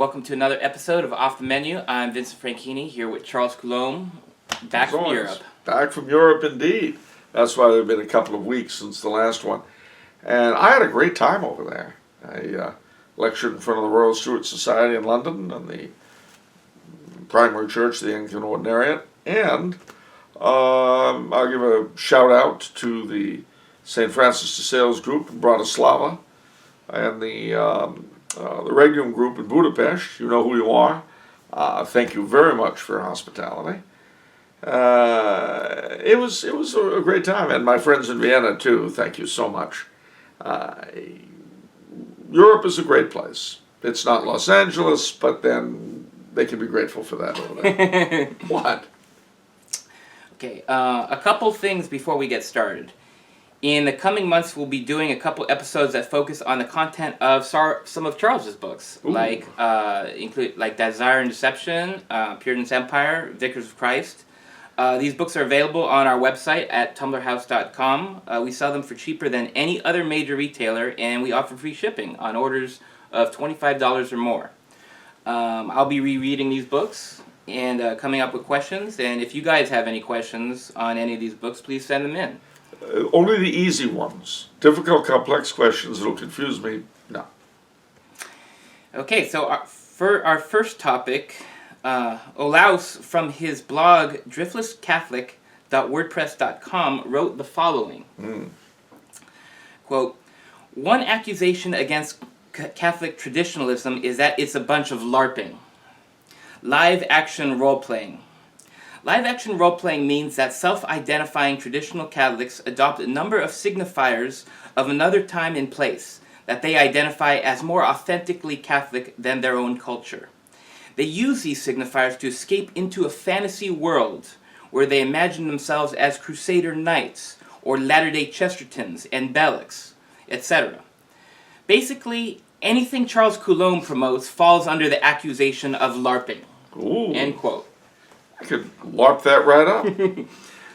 Welcome to another episode of Off the Menu. I'm Vincent Franchini here with Charles Coulombe, back from Europe. Back from Europe indeed. That's why there have been a couple of weeks since the last one. And I had a great time over there. I lectured in front of the Royal Stuart Society in London and the primary church, the Anglican Ordinariate. And I'll give a shout out to the St. Francis de Sales group in Bratislava and the Regnum group in Budapest. You know who you are. Thank you very much for your hospitality. It was a great time, and my friends in Vienna too. Thank you so much. Europe is a great place. It's not Los Angeles, but then they can be grateful for that over there. What? Okay, a couple things before we get started. In the coming months, we'll be doing a couple episodes that focus on the content of some of Charles's books, like Desire and Deception, Puritan's Empire, Vicars of Christ. These books are available on our website at tumblerhouse.com. We sell them for cheaper than any other major retailer, and we offer free shipping on orders of $25 or more. I'll be rereading these books and coming up with questions, and if you guys have any questions on any of these books, please send them in. Only the easy ones. Difficult, complex questions that'll confuse me, no. Okay, so for our first topic, Olaus from his blog driftlesscatholic.wordpress.com wrote the following. Quote, "One accusation against Catholic traditionalism is that it's a bunch of LARPing. Live action role-playing. Live action role-playing means that self-identifying traditional Catholics adopt a number of signifiers of another time and place that they identify as more authentically Catholic than their own culture. They use these signifiers to escape into a fantasy world where they imagine themselves as Crusader Knights or Latter-day Chestertons and Bellics, etc. Basically, anything Charles Coulombe promotes falls under the accusation of LARPing." Ooh. End quote. I could LARP that right up.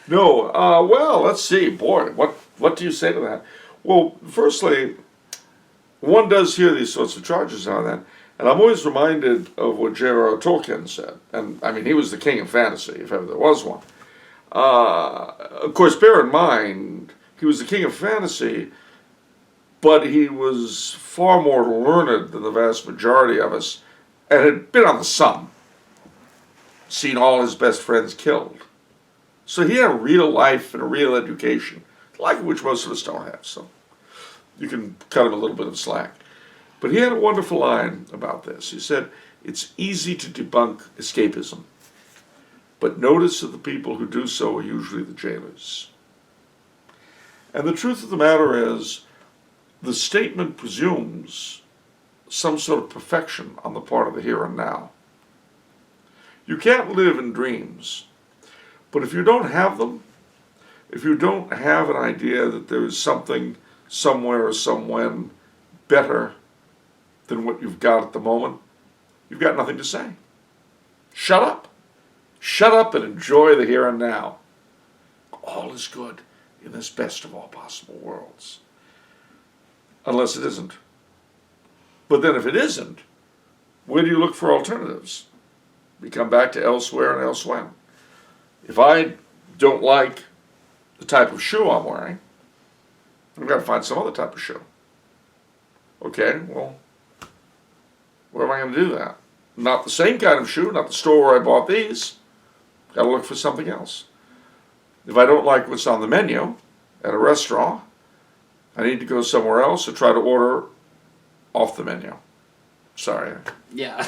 No, well, let's see. Boy, what do you say to that? Well, firstly, one does hear these sorts of charges on that, and I'm always reminded of what J.R.R. Tolkien said. And, I mean, he was the king of fantasy, if ever there was one. Of course, bear in mind, he was the king of fantasy, but he was far more learned than the vast majority of us, and had been on the sun. Seen all his best friends killed. So he had a real life and a real education, like which most of us don't have, so you can cut him a little bit of slack. But he had a wonderful line about this. He said, "It's easy to debunk escapism, but notice that the people who do so are usually the jailers." And the truth of the matter is, the statement presumes some sort of perfection on the part of the here and now. You can't live in dreams, but if you don't have them, if you don't have an idea that there is something, somewhere or somewhen better than what you've got at the moment, you've got nothing to say. Shut up. Shut up and enjoy the here and now. All is good in this best of all possible worlds. Unless it isn't. But then if it isn't, where do you look for alternatives? We come back to elsewhere and elsewhere. If I don't like the type of shoe I'm wearing, I've got to find some other type of shoe. Okay, well, where am I going to do that? Not the same kind of shoe, not the store where I bought these. Got to look for something else. If I don't like what's on the menu at a restaurant, I need to go somewhere else or try to order off the menu. Sorry. Yeah.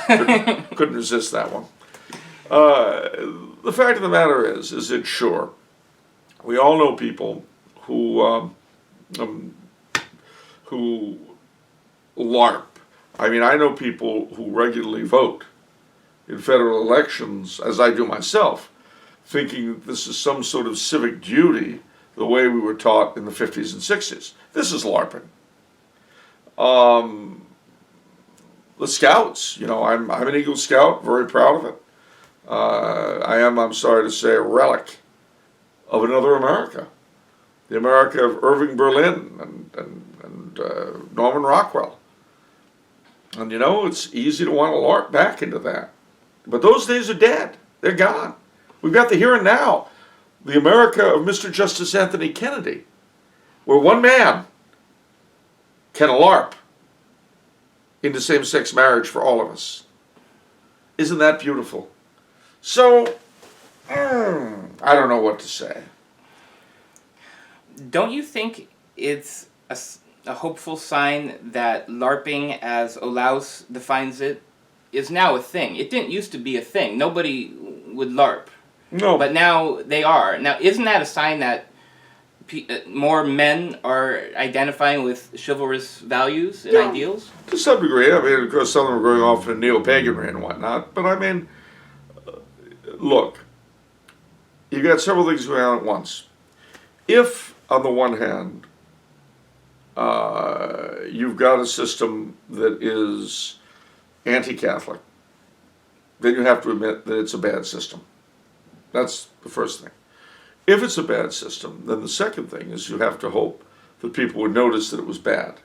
couldn't resist that one. The fact of the matter is that sure, we all know people who LARP. I mean, I know people who regularly vote in federal elections, as I do myself, thinking that this is some sort of civic duty, the way we were taught in the 50s and 60s. This is LARPing. The Scouts, you know, I'm an Eagle Scout, very proud of it. I'm sorry to say, a relic of another America. The America of Irving Berlin and Norman Rockwell. And it's easy to want to LARP back into that. But those days are dead. They're gone. We've got the here and now. The America of Mr. Justice Anthony Kennedy, where one man can LARP into same-sex marriage for all of us. Isn't that beautiful? So, I don't know what to say. Don't you think it's a hopeful sign that LARPing, as Olaus defines it, is now a thing? It didn't used to be a thing. Nobody would LARP. No. But now they are. Now, isn't that a sign that more men are identifying with chivalrous values and ideals? To some degree. I mean, of course, some of them are going off in neo-paganry and whatnot. But I mean, look, you got several things going on at once. If, on the one hand, you've got a system that is anti-Catholic, then you have to admit that it's a bad system. That's the first thing. If it's a bad system, then the second thing is you have to hope that people would notice that it was bad.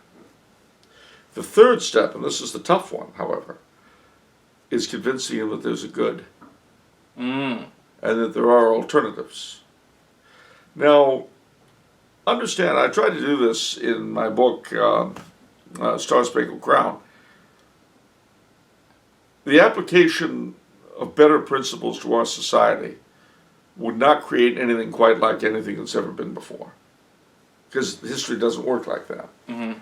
The third step, and this is the tough one, however, is convincing them that there's a good and that there are alternatives. Now, understand, I tried to do this in my book, Star Spangled Crown. The application of better principles to our society would not create anything quite like anything that's ever been before. Because history doesn't work like that. Mm-hmm.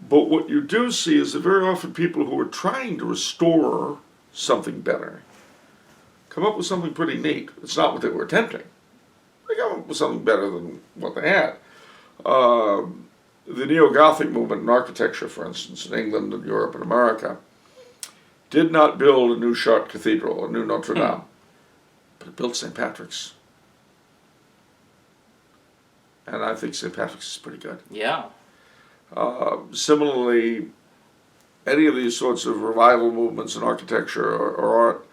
But what you do see is that very often people who are trying to restore something better come up with something pretty neat. It's not what they were attempting. They come up with something better than what they had. The Neo-Gothic movement in architecture, for instance, in England and Europe and America, did not build a new Chartres Cathedral, a new Notre Dame, but it built St. Patrick's. And I think St. Patrick's is pretty good. Yeah. Similarly, any of these sorts of revival movements in architecture or art,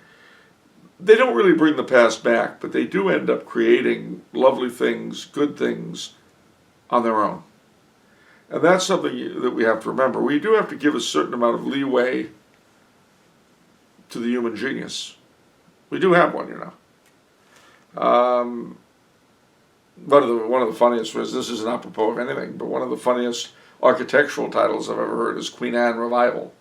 they don't really bring the past back, but they do end up creating lovely things, good things, on their own. And that's something that we have to remember. We do have to give a certain amount of leeway to the human genius. We do have one, One of the funniest was, this isn't apropos of anything, but one of the funniest architectural titles I've ever heard is Queen Anne Revival,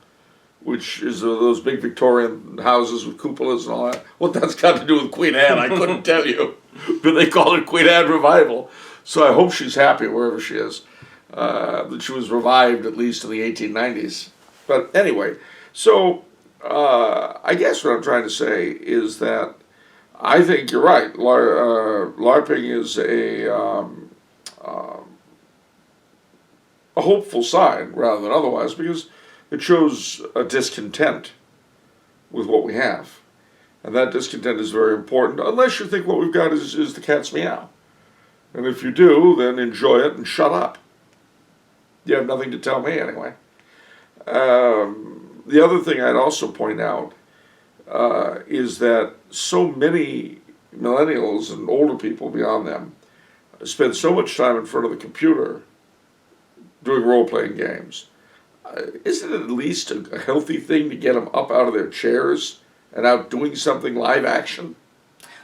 which is those big Victorian houses with cupolas and all that. What that's got to do with Queen Anne, I couldn't tell you. But they call it Queen Anne Revival. So I hope she's happy wherever she is, that she was revived at least in the 1890s. But anyway, so I guess what I'm trying to say is that I think you're right. LARPing is a hopeful sign rather than otherwise, because it shows a discontent with what we have. And that discontent is very important, unless you think what we've got is the cat's meow. And if you do, then enjoy it and shut up. You have nothing to tell me anyway. The other thing I'd also point out is that so many millennials and older people beyond them spend so much time in front of the computer doing role-playing games. Isn't it at least a healthy thing to get them up out of their chairs and out doing something live action?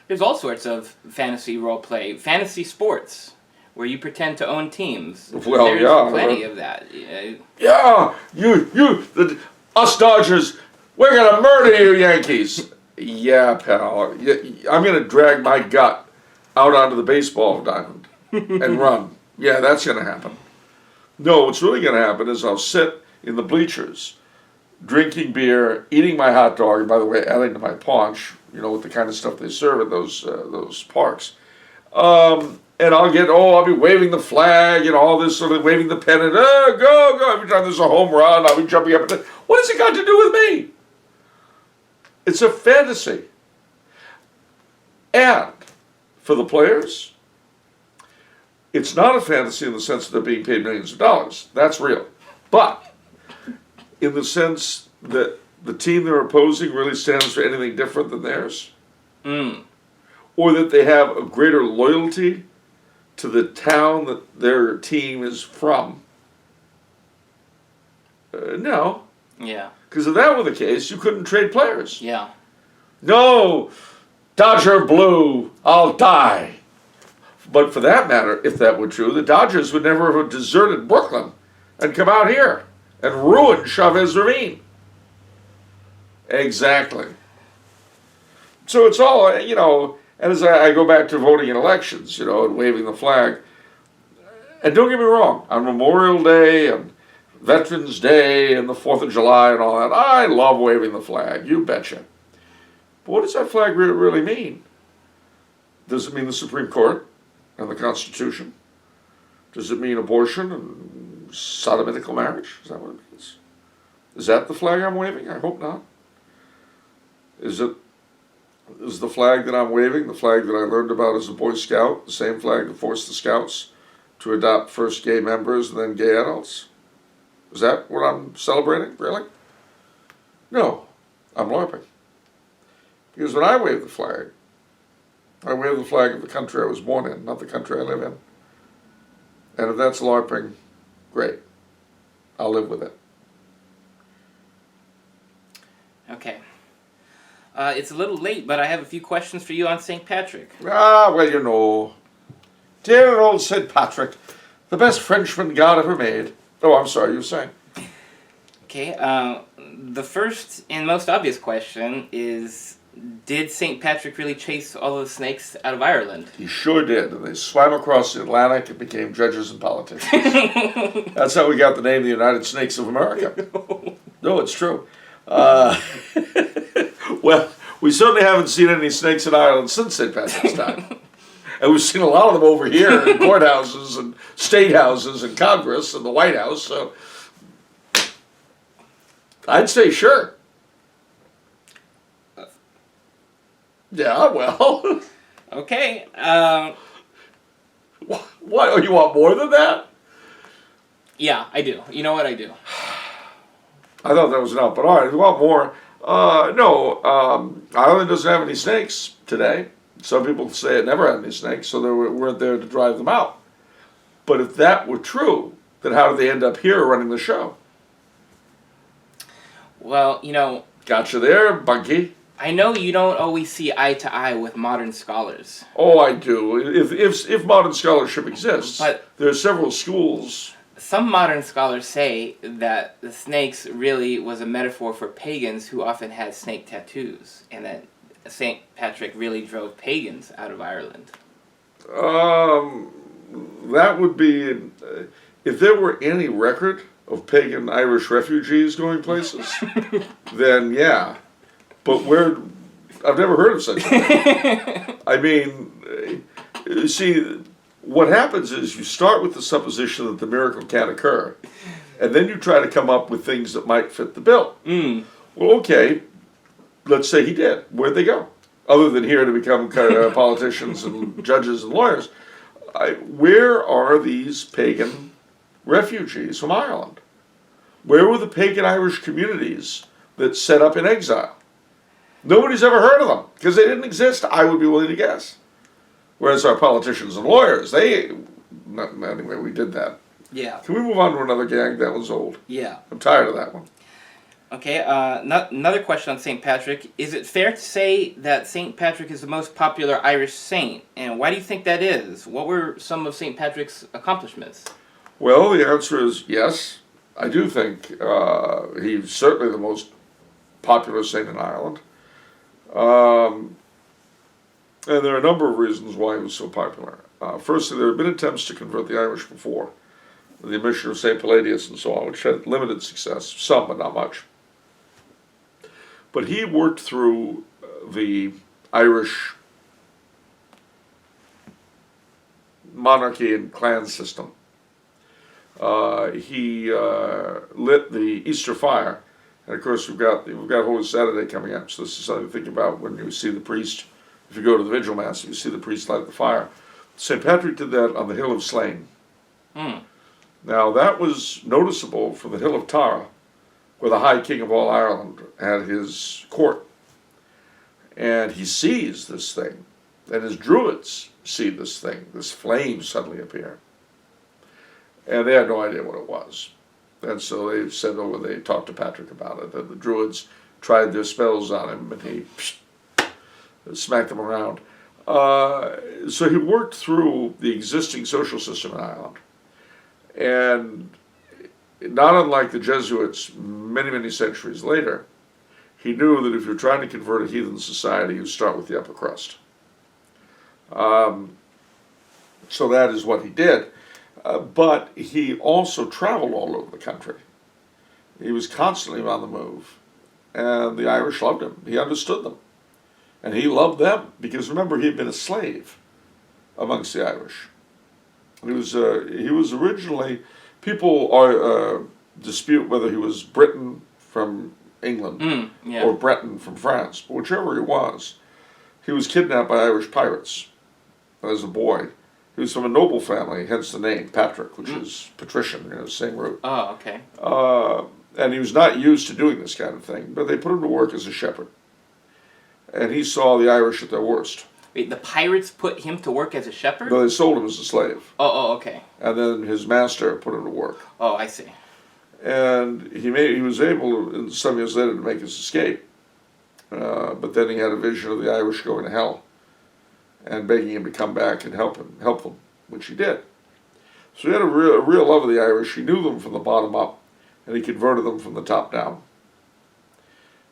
There's all sorts of fantasy role-play, fantasy sports, where you pretend to own teams. Well, There's plenty of that. Yeah, us Dodgers, we're going to murder you Yankees. Yeah, pal, I'm going to drag my gut out onto the baseball diamond and run. Yeah, that's going to happen. No, what's really going to happen is I'll sit in the bleachers, drinking beer, eating my hot dog, and by the way, adding to my paunch, with the kind of stuff they serve at those parks. And I'll be waving the flag, all this sort of waving the pennant, go. Every time there's a home run, I'll be jumping up and down. What has it got to do with me? It's a fantasy. And for the players, it's not a fantasy in the sense that they're being paid millions of dollars. That's real. But in the sense that the team they're opposing really stands for anything different than theirs, or that they have a greater loyalty to the town that their team is from. No. Yeah. Because if that were the case, you couldn't trade players. Yeah. No, Dodger blue, I'll die. But for that matter, if that were true, the Dodgers would never have deserted Brooklyn and come out here and ruin Chavez Ravine. Exactly. So it's all, you know, and as I go back to voting in elections, you know, and waving the flag, and don't get me wrong, on Memorial Day and Veterans Day and the 4th of July and all that, I love waving the flag, you betcha. But what does that flag really mean? Does it mean the Supreme Court and the Constitution? Does it mean abortion and sodomitical marriage? Is that what it means? Is that the flag I'm waving? I hope not. Is the flag that I'm waving the flag that I learned about as a Boy Scout, the same flag that forced the Scouts to adopt first gay members and then gay adults? Is that what I'm celebrating, really? No, I'm LARPing. Because when I wave the flag of the country I was born in, not the country I live in. And if that's LARPing, great. I'll live with it. Okay. It's a little late, but I have a few questions for you on St. Patrick. Ah, well, you know. Dear old St. Patrick, the best Frenchman God ever made. Oh, I'm sorry, you were saying. Okay, the first and most obvious question is, did St. Patrick really chase all of the snakes out of Ireland? He sure did. And they swam across the Atlantic and became judges and politicians. That's how we got the name the United Snakes of America. No, it's true. Well, we certainly haven't seen any snakes in Ireland since St. Patrick's time. And we've seen a lot of them over here in courthouses and state houses and Congress and the White House, so I'd say sure. Yeah, well. Okay. What? Oh, you want more than that? Yeah, I do. You know what? I do. I thought that was enough, but all right, if you want more. No, Ireland doesn't have any snakes today. Some people say it never had any snakes, so they weren't there to drive them out. But if that were true, then how did they end up here running the show? Well, you know... Gotcha there, Bunky. I know you don't always see eye to eye with modern scholars. Oh, I do. If modern scholarship exists, but there are several schools. Some modern scholars say that the snakes really was a metaphor for pagans who often had snake tattoos, and that St. Patrick really drove pagans out of Ireland. That would be, if there were any record of pagan Irish refugees going places, then yeah. But I've never heard of such a thing. I mean, you see, what happens is you start with the supposition that the miracle can't occur, and then you try to come up with things that might fit the bill. Well, okay, let's say he did. Where'd they go? Other than here to become politicians and judges and lawyers. Where are these pagan refugees from Ireland? Where were the pagan Irish communities that set up in exile? Nobody's ever heard of them because they didn't exist, I would be willing to guess. Whereas our politicians and lawyers, anyway, we did that. Yeah. Can we move on to another gag? That one's old. Yeah. I'm tired of that one. Okay, another question on St. Patrick. Is it fair to say that St. Patrick is the most popular Irish saint? And why do you think that is? What were some of St. Patrick's accomplishments? Well, the answer is yes. I do think he's certainly the most popular saint in Ireland. And there are a number of reasons why he was so popular. Firstly, there have been attempts to convert the Irish before. The mission of St. Palladius and so on, which had limited success, some but not much. But he worked through the Irish monarchy and clan system. He lit the Easter fire, and of course we've got Holy Saturday coming up, so this is something to think about when you see the priest. If you go to the Vigil Mass, you see the priest light the fire. St. Patrick did that on the Hill of Slane. Now that was noticeable for the Hill of Tara, where the High King of all Ireland had his court. And he sees this thing, and his druids see this thing, this flame suddenly appear. And they had no idea what it was. And so they sent over, they talked to Patrick about it, and the Druids tried their spells on him, and he smacked them around. So he worked through the existing social system in Ireland. And not unlike the Jesuits many, many centuries later, he knew that if you're trying to convert a heathen society, you start with the upper crust. So that is what he did. But he also traveled all over the country. He was constantly on the move. And the Irish loved him. He understood them. And he loved them, because remember, he had been a slave amongst the Irish. He was originally, people dispute whether he was Briton from England or Breton from France, but whichever he was kidnapped by Irish pirates as a boy. He was from a noble family, hence the name, Patrick, which is patrician, same root. Oh, okay. And he was not used to doing this kind of thing, but they put him to work as a shepherd. And he saw the Irish at their worst. Wait, the pirates put him to work as a shepherd? No, they sold him as a slave. Oh, okay. And then his master put him to work. Oh, I see. And he was able, some years later, to make his escape. But then he had a vision of the Irish going to hell and begging him to come back and help them, which he did. So he had a real love of the Irish. He knew them from the bottom up, and he converted them from the top down.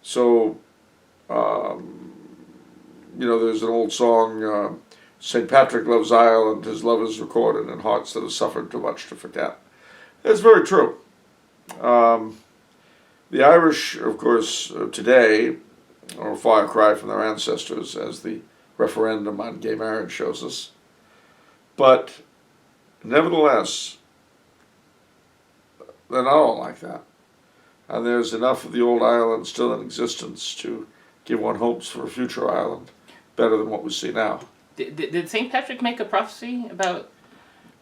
So, there's an old song, St. Patrick loves Ireland, his love is recorded in hearts that have suffered too much to forget. It's very true. The Irish, of course, today are a far cry from their ancestors, as the referendum on gay marriage shows us. But nevertheless, they're not all like that. And there's enough of the old Ireland still in existence to give one hopes for a future Ireland better than what we see now. Did St. Patrick make a prophecy about...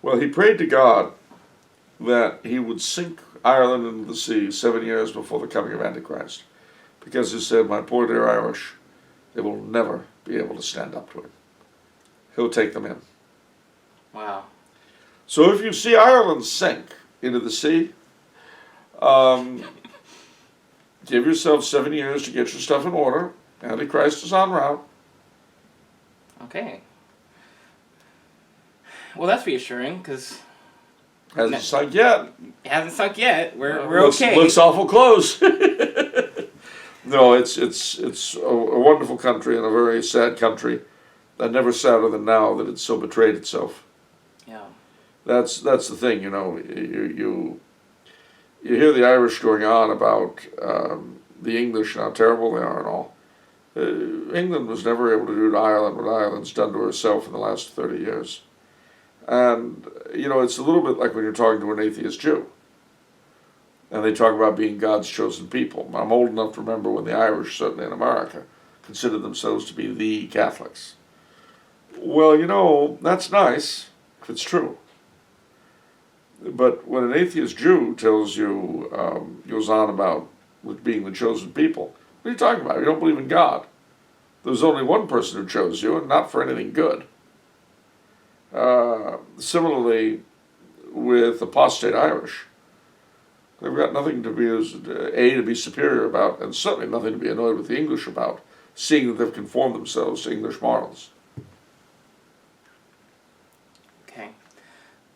Well, he prayed to God that he would sink Ireland into the sea 7 years before the coming of Antichrist. Because he said, my poor dear Irish, they will never be able to stand up to him. He'll take them in. Wow. So if you see Ireland sink into the sea, give yourself 7 years to get your stuff in order. Antichrist is en route. Okay. Well, that's reassuring, because... Hasn't sunk yet. It hasn't sunk yet. We're okay. Looks awful close. No, it's a wonderful country and a very sad country, and never sadder than now that it's so betrayed itself. Yeah. That's the thing, you hear the Irish going on about the English and how terrible they are and all. England was never able to do to Ireland what Ireland's done to herself in the last 30 years. And, it's a little bit like when you're talking to an atheist Jew. And they talk about being God's chosen people. I'm old enough to remember when the Irish, certainly in America, considered themselves to be the Catholics. Well, that's nice, if it's true. But when an atheist Jew tells you, goes on about being the chosen people, what are you talking about? You don't believe in God. There's only one person who chose you, and not for anything good. Similarly, with apostate Irish, they've got nothing to be superior about, and certainly nothing to be annoyed with the English about, seeing that they've conformed themselves to English morals. Okay.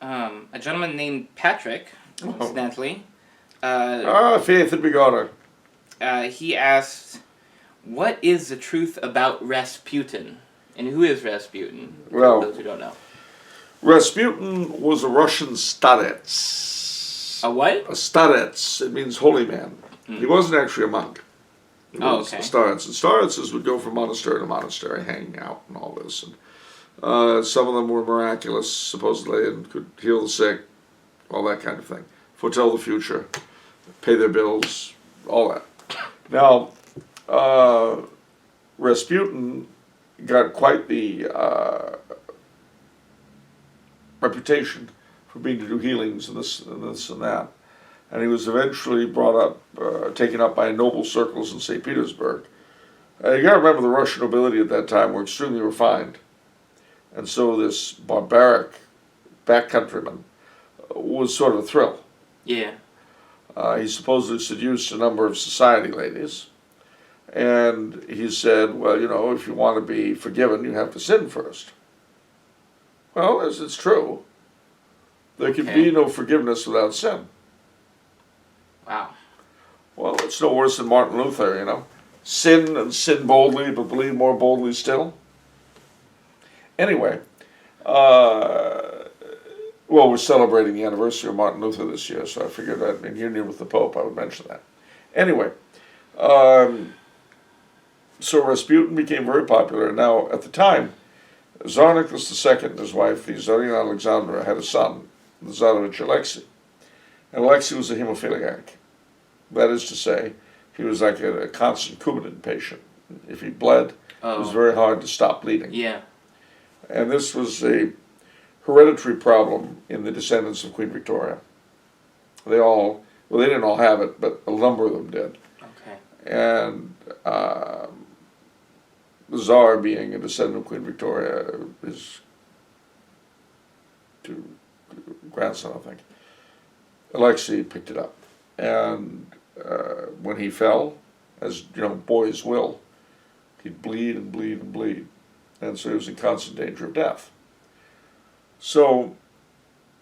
A gentleman named Patrick, incidentally, faith and begotter. He asked, what is the truth about Rasputin? And who is Rasputin? Well, for those who don't know. Rasputin was a Russian starets. A what? A starets. It means holy man. He wasn't actually a monk. He was okay. a starets. And staretses would go from monastery to monastery, hanging out and all this. And some of them were miraculous, supposedly, and could heal the sick, all that kind of thing. Foretell the future, pay their bills, all that. Now, Rasputin got quite the reputation for being to do healings and this and that. And he was eventually taken up by noble circles in St. Petersburg. You got to remember the Russian nobility at that time were extremely refined. And so this barbaric backcountryman was sort of a thrill. Yeah. He supposedly seduced a number of society ladies. And he said, well, you know, if you want to be forgiven, you have to sin first. Well, it's true. There can be no forgiveness without sin. Wow. Well, it's no worse than Martin Luther, you know. Sin and sin boldly, but believe more boldly still. Anyway, well, we're celebrating the anniversary of Martin Luther this year, so I figured that in union with the Pope I would mention that. Anyway, so Rasputin became very popular. Now, at the time, Tsar Nicholas II and his wife, the Tsarina Alexandra, had a son, the Tsarevich Alexei. And Alexei was a hemophiliac. That is to say, he was like a constant Coumadin patient. If he bled, it was very hard to stop bleeding. Yeah. And this was a hereditary problem in the descendants of Queen Victoria. They didn't all have it, but a number of them did. Okay. And the Tsar, being a descendant of Queen Victoria, his grandson, I think, Alexei picked it up. And when he fell, as you know, boys will, he'd bleed and bleed and bleed. And so he was in constant danger of death. So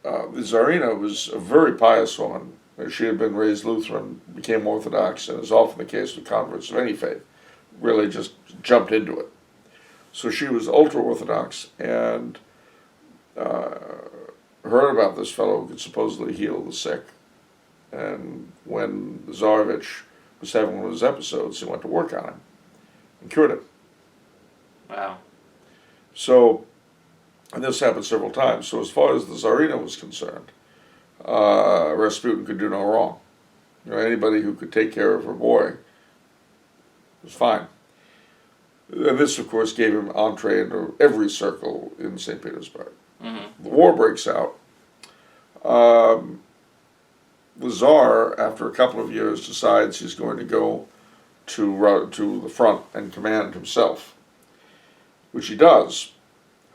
the Tsarina was a very pious woman. She had been raised Lutheran, became Orthodox, and as often the case with converts of any faith, really just jumped into it. So she was ultra-Orthodox and heard about this fellow who could supposedly heal the sick. And when the Tsarevich was having one of his episodes, he went to work on him and cured him. Wow. So, and this happened several times. So as far as the Tsarina was concerned, Rasputin could do no wrong. You know, anybody who could take care of her boy was fine. And this, of course, gave him entree into every circle in St. Petersburg. Mm-hmm. The war breaks out. The Tsar, after a couple of years, decides he's going to go to the front and command himself, which he does,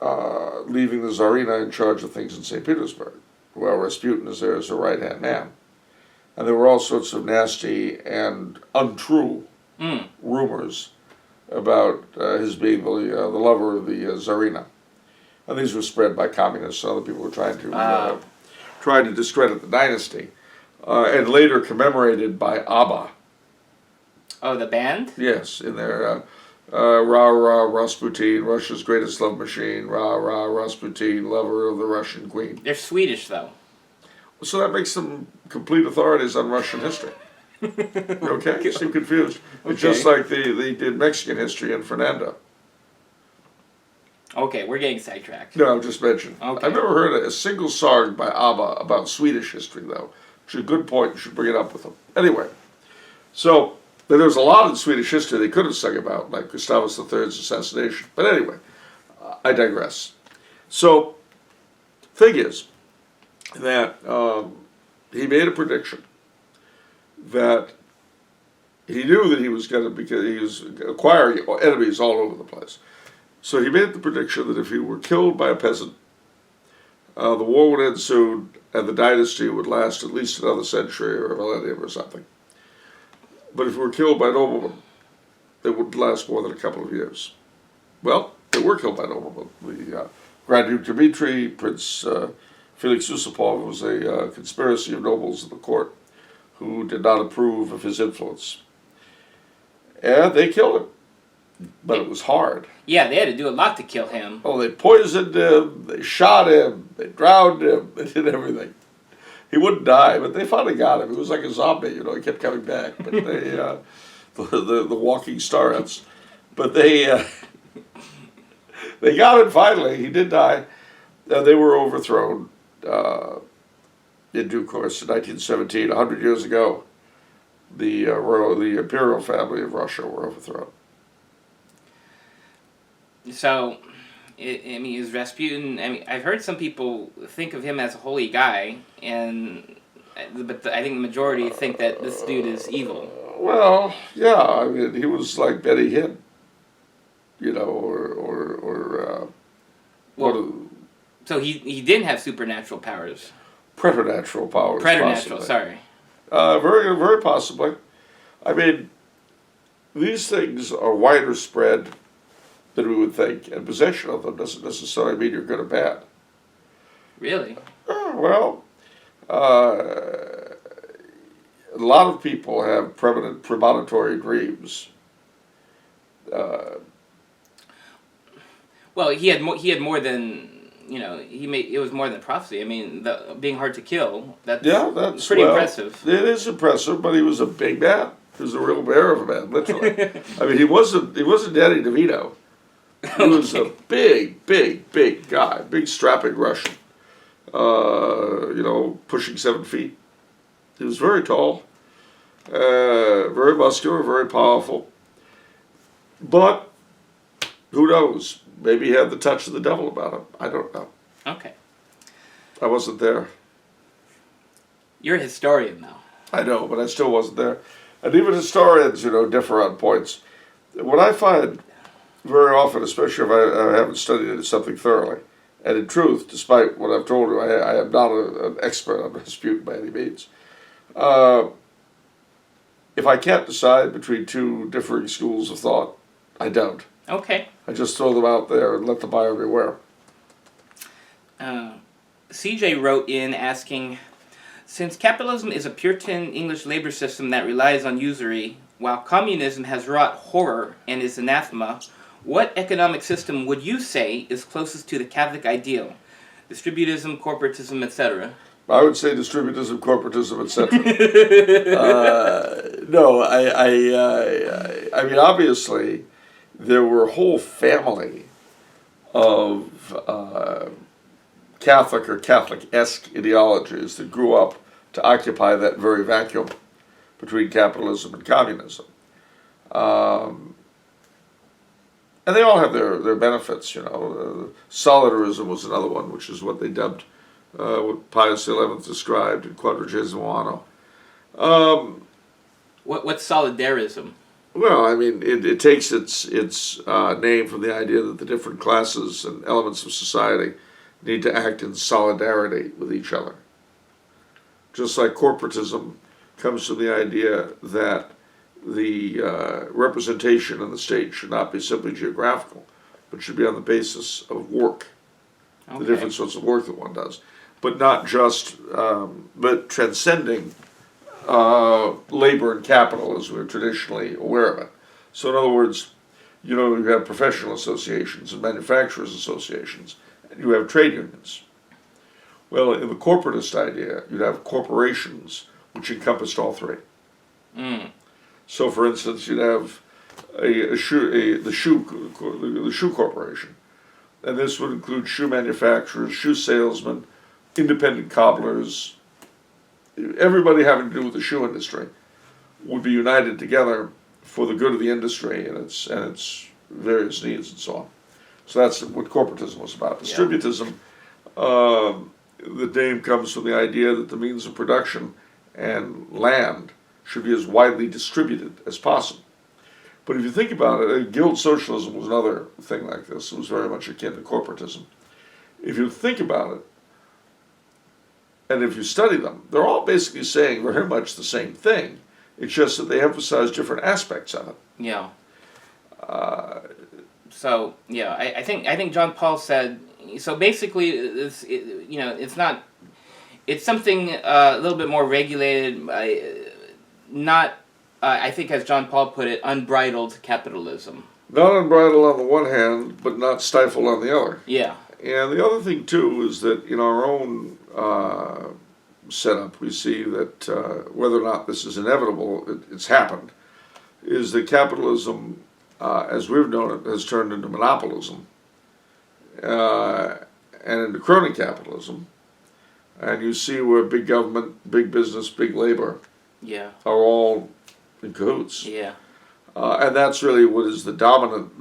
leaving the Tsarina in charge of things in St. Petersburg, while Rasputin is there as a right-hand man. And there were all sorts of nasty and untrue rumors about his being the lover of the Tsarina. And these were spread by communists and other people who were trying to discredit the dynasty. And later commemorated by ABBA. Oh, the band? Yes, in their Rah Rah Rasputin, Russia's greatest love machine, Rah Rah Rasputin, lover of the Russian queen. They're Swedish, though. So that makes them complete authorities on Russian history. Okay? You seem confused. Okay. It's just like they did Mexican history in Fernando. Okay, we're getting sidetracked. No, just mentioned. Okay. I've never heard a single song by ABBA about Swedish history, though. Which is a good point. You should bring it up with them. Anyway, so there's a lot in Swedish history they could have sung about, like Gustavus III's assassination. But anyway, I digress. So, thing is that he made a prediction that he knew that he was going to, because he was acquiring enemies all over the place. So he made the prediction that if he were killed by a peasant, the war would end soon, and the dynasty would last at least another century or a millennium or something. But if he were killed by noblemen, it wouldn't last more than a couple of years. Well, they were killed by noblemen. The Grand Duke Dmitri, Prince Felix Yusupov, was a conspiracy of nobles of the court who did not approve of his influence. And they killed him. But it was hard. Yeah, they had to do a lot to kill him. Oh, they poisoned him, they shot him, they drowned him, they did everything. He wouldn't die, but they finally got him. He was like a zombie, you know, he kept coming back. But they, the walking starets. But they got him finally. He did die. They were overthrown in due course in 1917, 100 years ago. The imperial family of Russia were overthrown. So, I mean, is Rasputin, I mean, I've heard some people think of him as a holy guy, but I think the majority think that this dude is evil. Well, yeah, I mean, he was like Benny Hinn, you know, So he didn't have supernatural powers. preternatural powers. Preternatural, possibly. sorry. Very, very possibly. I mean, these things are wider spread than we would think, and possession of them doesn't necessarily mean you're good or bad. Really? Well, a lot of people have premonitory dreams. Well, he had more than, it was more than prophecy. I mean, being hard to kill, that's pretty impressive. It is impressive, but he was a big man. He was a real bear of a man, literally. I mean, he wasn't Danny DeVito. He was a big guy, big strapping Russian. Pushing 7 feet. He was very tall, very muscular, very powerful. But who knows? Maybe he had the touch of the devil about him. I don't know. Okay. I wasn't there. You're a historian now. I know, but I still wasn't there. And even historians, differ on points. What I find very often, especially if I haven't studied something thoroughly, and in truth, despite what I've told you, I am not an expert on Rasputin by any means. If I can't decide between two differing schools of thought, I don't. Okay. I just throw them out there and let the buyer beware. CJ wrote in asking, since capitalism is a Puritan English labor system that relies on usury, while communism has wrought horror and is anathema, what economic system would you say is closest to the Catholic ideal? Distributism, corporatism, etc. I would say distributism, corporatism, etc. No, I mean, obviously, there were a whole family of Catholic or Catholic-esque ideologies that grew up to occupy that very vacuum between capitalism and communism. And they all have their benefits, Solidarism was another one, which is what they dubbed, what Pius XI described in Quadragesimo Anno. What's solidarism? Well, I mean, it takes its name from the idea that the different classes and elements of society need to act in solidarity with each other. Just like corporatism comes from the idea that the representation in the state should not be simply geographical, but should be on the basis of work, the different sorts of work that one does, but not just, but transcending labor and capital as we're traditionally aware of it. So in other words, you have professional associations and manufacturers associations, and you have trade unions. Well, in the corporatist idea, you'd have corporations which encompassed all three. Mm. So, for instance, you'd have the shoe corporation, and this would include shoe manufacturers, shoe salesmen, independent cobblers. Everybody having to do with the shoe industry would be united together for the good of the industry and its various needs and so on. So that's what corporatism was about. Distributism, the name comes from the idea that the means of production and land should be as widely distributed as possible. But if you think about it, guild socialism was another thing like this. It was very much akin to corporatism. If you think about it, and if you study them, they're all basically saying very much the same thing. It's just that they emphasize different aspects of it. Yeah. I think John Paul said, so basically it's something a little bit more regulated, not I think as John Paul put it, unbridled capitalism. Not unbridled on the one hand, but not stifled on the other. Yeah. And the other thing too is that in our own setup, we see that whether or not this is inevitable, it's happened, is that capitalism, as we've known it, has turned into monopolism and into crony capitalism. And you see where big government, big business, big labor are all in cahoots. Yeah. And that's really what is the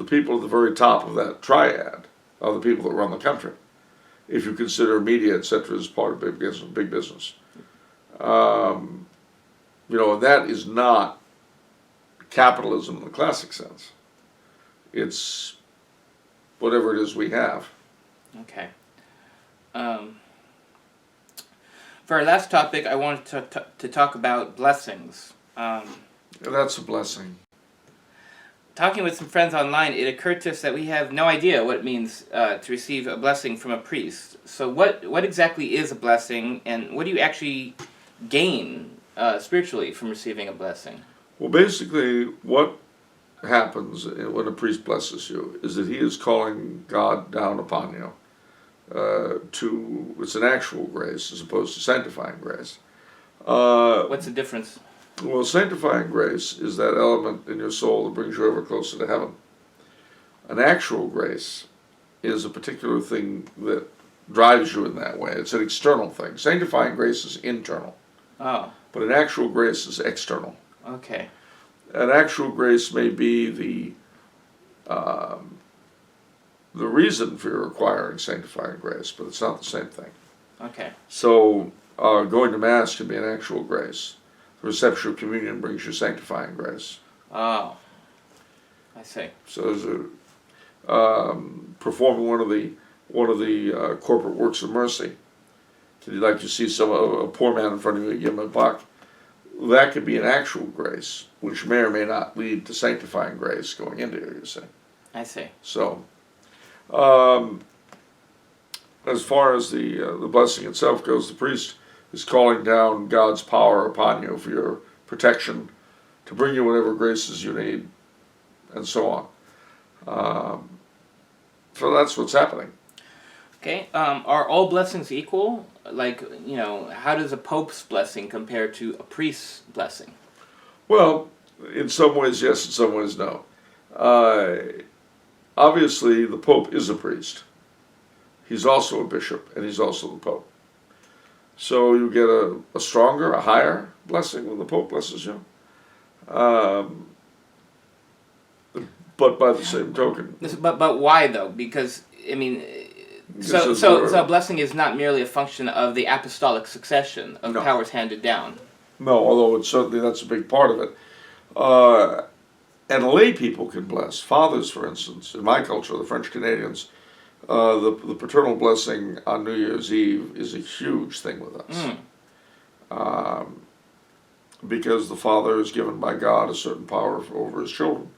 people at the very top of that triad are the people that run the country. If you consider media, etc., as part of big business. And that is not capitalism in the classic sense. It's whatever it is we have. Okay. For our last topic, I wanted to talk about blessings. That's a blessing. Talking with some friends online, it occurred to us that we have no idea what it means to receive a blessing from a priest. So what exactly is a blessing, and what do you actually gain spiritually from receiving a blessing? Well, basically, what happens when a priest blesses you is that he is calling God down upon you. It's an actual grace as opposed to sanctifying grace. What's the difference? Well, sanctifying grace is that element in your soul that brings you ever closer to heaven. An actual grace is a particular thing that drives you in that way. It's an external thing. Sanctifying grace is internal. Oh, But an actual grace is external. okay. An actual grace may be the reason for your acquiring sanctifying grace, but it's not the same thing. Okay. So going to Mass can be an actual grace. The reception of communion brings you sanctifying grace. Oh, I see. So there's performing one of the corporate works of mercy. Like you see a poor man in front of you, you give him a buck. That could be an actual grace, which may or may not lead to sanctifying grace going into you, you see. I see. So, as far as the blessing itself goes, the priest is calling down God's power upon you for your protection, to bring you whatever graces you need, and so on. So that's what's happening. Okay. Are all blessings equal? Like, how does a pope's blessing compare to a priest's blessing? Well, in some ways yes, in some ways no. Obviously, the Pope is a priest. He's also a bishop, and he's also the Pope. So you get a stronger, a higher blessing when the Pope blesses you. But by the same token... But why, though? Because, so a blessing is not merely a function of the apostolic succession of powers handed down. No, although that's a big part of it. And lay people can bless. Fathers, for instance, in my culture, the French Canadians, the paternal blessing on New Year's Eve is a huge thing with us. Because the father is given by God a certain power over his children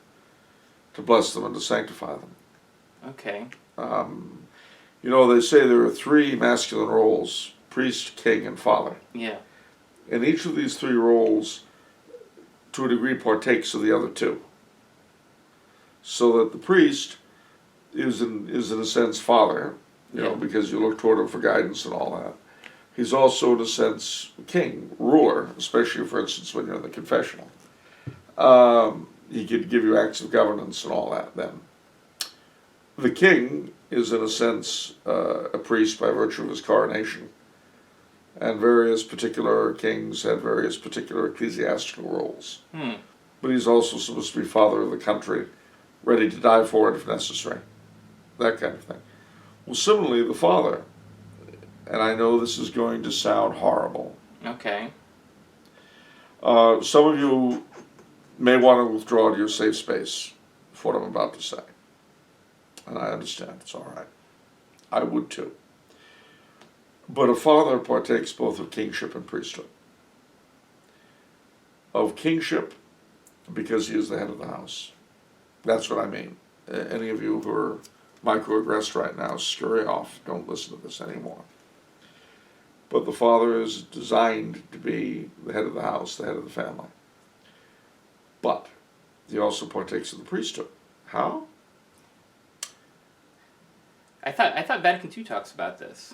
to bless them and to sanctify them. Okay. They say there are three masculine roles: priest, king, and father. Yeah. And each of these three roles, to a degree, partakes of the other two. So that the priest is in a sense father, because you look toward him for guidance and all that. He's also in a sense king, ruler, especially for instance when you're in the confessional. He could give you acts of governance and all that then. The king is in a sense a priest by virtue of his coronation. And various particular kings had various particular ecclesiastical roles. But he's also supposed to be father of the country, ready to die for it if necessary. That kind of thing. Well, similarly, the father, and I know this is going to sound horrible. Okay. Some of you may want to withdraw to your safe space for what I'm about to say. And I understand, it's all right. I would too. But a father partakes both of kingship and priesthood. Of kingship, because he is the head of the house. That's what I mean. Any of you who are microaggressed right now, scurry off. Don't listen to this anymore. But the father is designed to be the head of the house, the head of the family. But he also partakes of the priesthood. How? I thought Vatican II talks about this,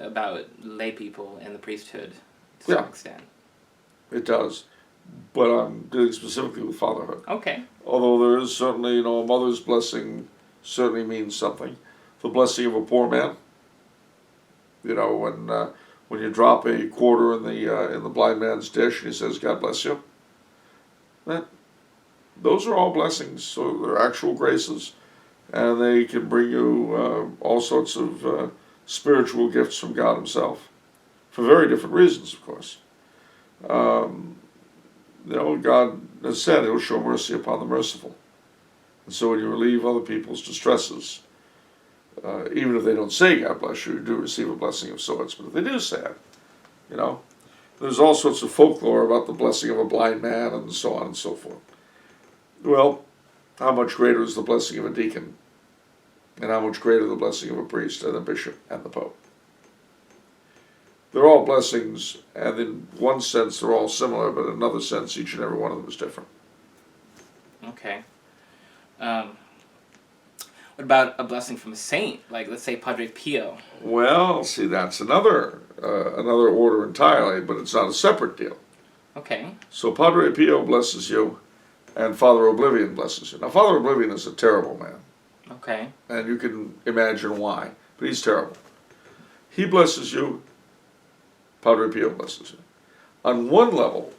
about lay people and the priesthood to some extent. It does. But I'm dealing specifically with fatherhood. Okay. Although there is certainly, a mother's blessing certainly means something. The blessing of a poor man, when you drop a quarter in the blind man's dish and he says, "God bless you," those are all blessings. So they're actual graces, and they can bring you all sorts of spiritual gifts from God Himself, for very different reasons, of course. God has said He'll show mercy upon the merciful. And so when you relieve other people's distresses, even if they don't say God bless you, you do receive a blessing of sorts. But if they do say it, you know. There's all sorts of folklore about the blessing of a blind man and so on and so forth. Well, how much greater is the blessing of a deacon? And how much greater the blessing of a priest and a bishop and the pope? They're all blessings, and in one sense they're all similar, but in another sense each and every one of them is different. Okay. What about a blessing from a saint, like let's say Padre Pio? Well, see, that's another order entirely, but it's not a separate deal. Okay. So Padre Pio blesses you, and Father Oblivion blesses you. Now, Father Oblivion is a terrible man, Okay. and you can imagine why, but he's terrible. He blesses you, Padre Pio blesses you. On one level,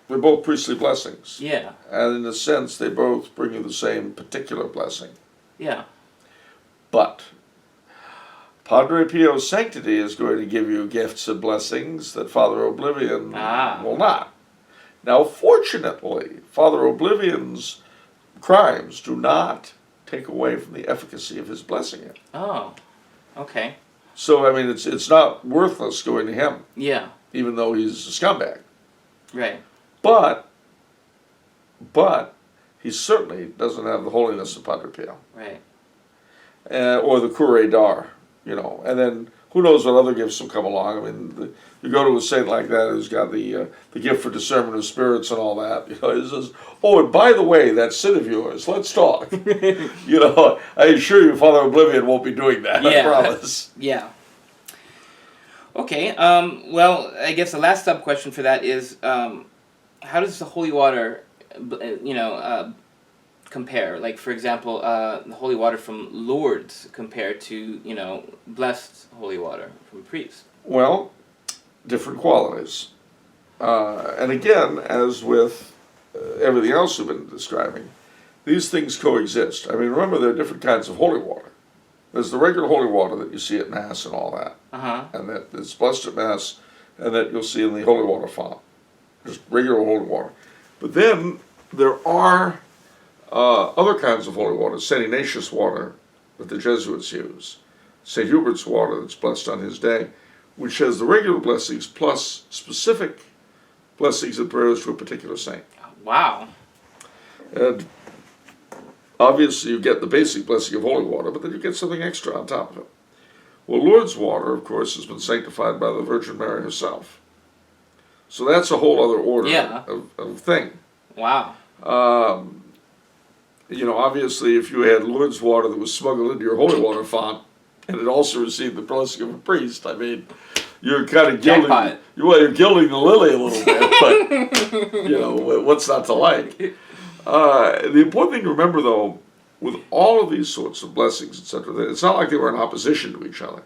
they're both priestly blessings, Yeah. and in a sense, they both bring you the same particular blessing. Yeah. But Padre Pio's sanctity is going to give you gifts and blessings that Father Oblivion will not. Now, fortunately, Father Oblivion's crimes do not take away from the efficacy of his blessing you. Oh. Okay. So, I mean, it's not worthless going to him, Yeah. even though he's a scumbag. Right. But he certainly doesn't have the holiness of Padre Pio. Right. Or the Cure d'Ars, you know. And then who knows what other gifts will come along. I mean, you go to a saint like that who's got the gift for discernment of spirits and all that. You know, he says, oh, and by the way, that sin of yours, let's talk. You know, I assure you Father Oblivion won't be doing that, I promise. Yeah. Okay, well, I guess the last sub-question for that is, how does the holy water, compare? Like, for example, the holy water from Lourdes compared to, blessed holy water from a priest? Well, different qualities. And again, as with everything else we've been describing, these things coexist. I mean, remember, there are different kinds of holy water. There's the regular holy water that you see at Mass and all that, and that is blessed at Mass, and that you'll see in the holy water font. Just regular holy water. But then there are other kinds of holy water, St. Ignatius water that the Jesuits use, St. Hubert's water that's blessed on his day, which has the regular blessings plus specific blessings and prayers to a particular saint. Wow. And obviously you get the basic blessing of holy water, but then you get something extra on top of it. Well, Lourdes water, of course, has been sanctified by the Virgin Mary herself. So that's a whole other order of thing. Wow. Obviously, if you had Lourdes water that was smuggled into your holy water font, and it also received the blessing of a priest, I mean, you're kind of gilding. You're gilding the lily a little bit, but what's not to like? The important thing to remember, though, with all of these sorts of blessings, etc., it's not like they were in opposition to each other.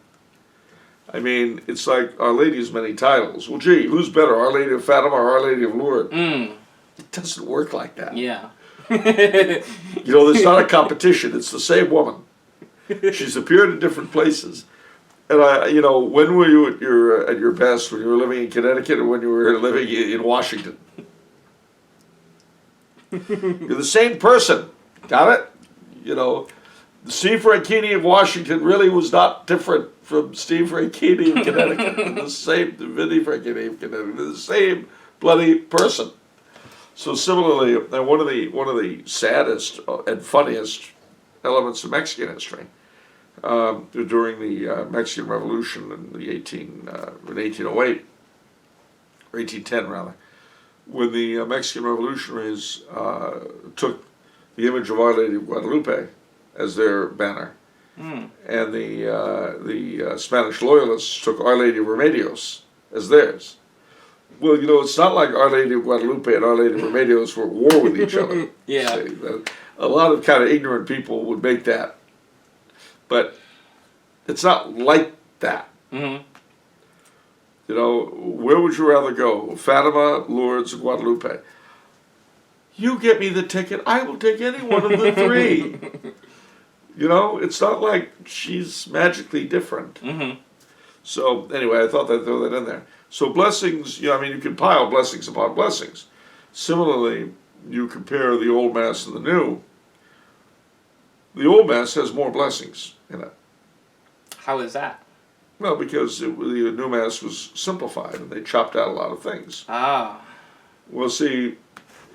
I mean, it's like Our Lady's many titles. Well, gee, who's better, Our Lady of Fatima or Our Lady of Lourdes? It doesn't work like that. Yeah. There's not a competition. It's the same woman. She's appeared in different places. And when were you at your best? When you were living in Connecticut or when you were living in Washington? You're the same person. Got it? Steve Franchini of Washington really was not different from Steve Franchini of Connecticut. The same Vinnie Franchini of Connecticut. They're the same bloody person. So similarly, one of the saddest and funniest elements of Mexican history during the Mexican Revolution in 1808 or 1810 rather, when the Mexican revolutionaries took the image of Our Lady of Guadalupe as their banner, and the Spanish loyalists took Our Lady of Remedios as theirs. Well, it's not like Our Lady of Guadalupe and Our Lady of Remedios were at war with each other. Yeah. A lot of kind of ignorant people would make that. But it's not like that. Mm-hmm. Where would you rather go? Fatima, Lourdes, or Guadalupe? You get me the ticket, I will take any one of the three. It's not like she's magically different. Mm-hmm. So, anyway, I thought I'd throw that in there. So blessings, you can pile blessings upon blessings. Similarly, you compare the Old Mass and the New. The Old Mass has more blessings in it. How is that? Well, because the new Mass was simplified and they chopped out a lot of things. Ah. Well, see,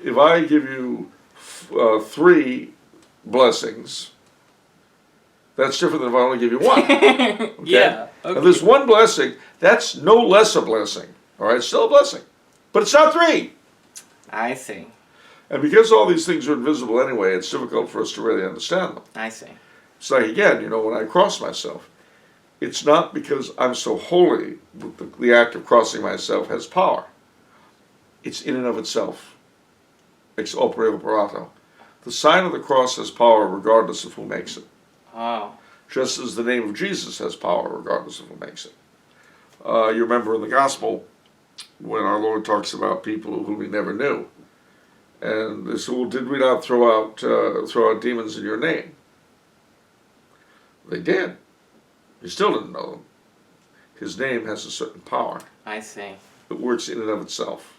if I give you 3 blessings, that's different than if I only give you 1. Okay? Yeah. Okay. Now, this 1 blessing, that's no less a blessing. All right, it's still a blessing. But it's not 3. I see. And because all these things are invisible anyway, it's difficult for us to really understand them. I see. It's like, again, you know, when I cross myself, it's not because I'm so holy that the act of crossing myself has power. It's in and of itself. Ex opere operato. The sign of the cross has power regardless of who makes it. Oh. Just as the name of Jesus has power regardless of who makes it. You remember in the Gospel when our Lord talks about people whom he never knew. And they said, well, did we not throw out demons in your name? They did. You still didn't know them. His name has a certain power. I see. It works in and of itself.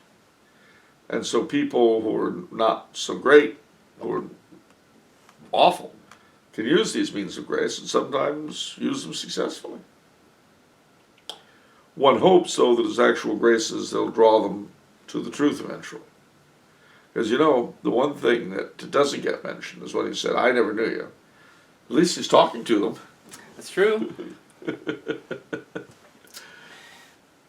And so people who are not so great, who are awful, can use these means of grace and sometimes use them successfully. One hopes, though, that his actual graces, they'll draw them to the truth eventually. Because, you know, the one thing that doesn't get mentioned is when he said, I never knew you. At least he's talking to them. That's true.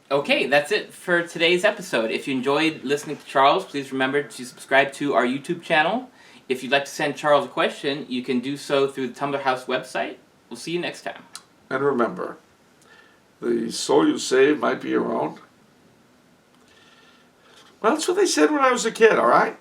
Okay, that's it for today's episode. If you enjoyed listening to Charles, please remember to subscribe to our YouTube channel. If you'd like to send Charles a question, you can do so through the Tumblr House website. We'll see you next time. And remember, the soul you save might be your own. Well, that's what they said when I was a kid, all right?